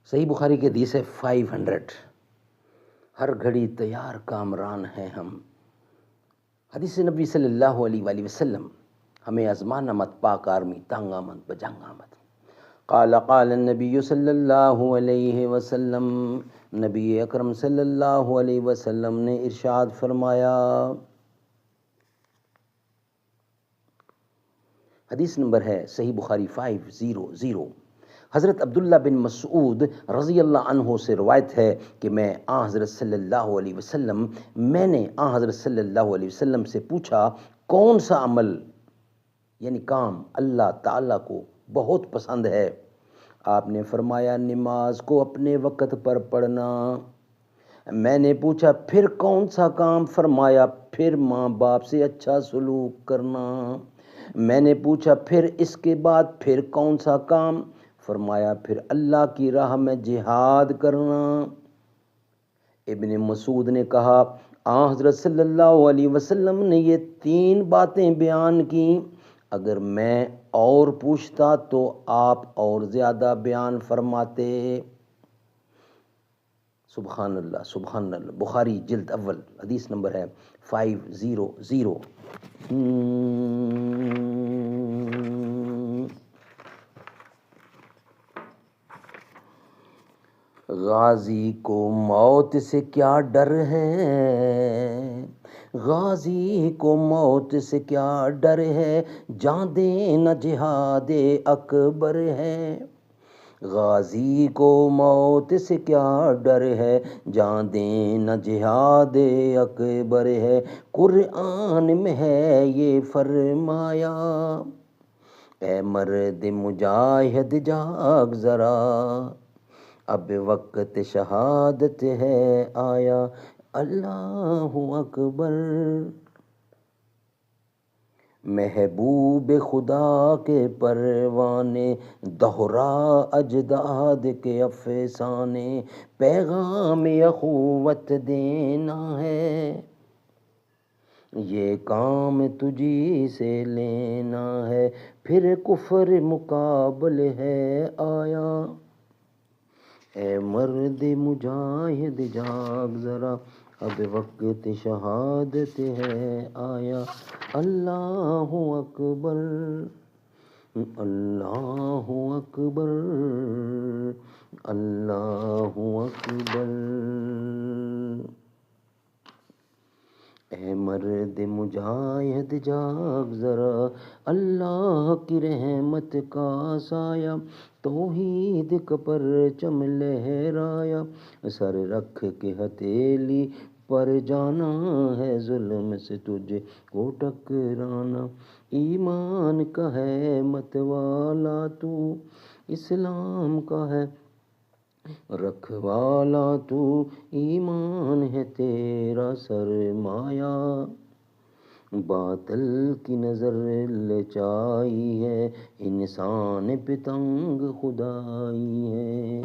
صحیح بخاری کی حدیث ہے 500، ہر گھڑی تیار کامران ہیں ہم۔ حدیث نبی صلی اللہ علیہ وآلہ وسلم، ہمیں ازمانہ مت، پاک آرمی تانگا مت، بجنگا مت۔ قال النبی صلی اللہ علیہ وسلم، نبی اکرم صلی اللہ علیہ وسلم نے ارشاد فرمایا، حدیث نمبر ہے صحیح بخاری 500۔ حضرت عبداللہ بن مسعود رضی اللہ عنہ سے روایت ہے کہ میں حضرت صلی اللہ علیہ وسلم میں نے حضرت صلی اللہ علیہ وسلم سے پوچھا، کون سا عمل یعنی کام اللہ تعالیٰ کو بہت پسند ہے؟ آپ نے فرمایا، نماز کو اپنے وقت پر پڑھنا۔ میں نے پوچھا، پھر کون سا کام؟ فرمایا، پھر ماں باپ سے اچھا سلوک کرنا۔ میں نے پوچھا، پھر اس کے بعد پھر کون سا کام؟ فرمایا، پھر اللہ کی راہ میں جہاد کرنا۔ ابن مسعود نے کہا، حضرت صلی اللہ علیہ وسلم نے یہ 3 باتیں بیان کی، اگر میں اور پوچھتا تو آپ اور زیادہ بیان فرماتے۔ سبحان اللہ، سبحان اللہ۔ بخاری جلد اول، حدیث نمبر ہے 500۔ غازی کو موت سے کیا ڈر ہے، غازی کو موت سے کیا ڈر ہے، جان دینا جہاد اکبر ہے۔ غازی کو موت سے کیا ڈر ہے، جان دینا جہاد اکبر ہے۔ قرآن میں ہے یہ فرمایا، اے مرد مجاہد جاگ ذرا، اب وقت شہادت ہے آیا، اللہ اکبر۔ محبوب خدا کے پروانے، دوہرا اجداد کے افسانے، پیغام اخوت دینا ہے، یہ کام تجھی سے لینا ہے، پھر کفر مقابل ہے آیا، اے مرد مجاہد جاگ ذرا، اب وقت شہادت ہے آیا، اللہ اکبر، اللہ اکبر، اللہ اکبر۔ اے مرد مجاہد جاگ ذرا، اللہ کی رحمت کا سایہ، توحید کا پرچم لہرایا، سر رکھ کے ہتھیلی پر جانا ہے، ظلم سے تجھ کو ٹکرانا، ایمان کا ہے متوالا تو، اسلام کا ہے رکھوالا تو، ایمان ہے تیرا سرمایہ، باطل کی نظر لچائی ہے، انسان پہ تنگ خدائی ہے۔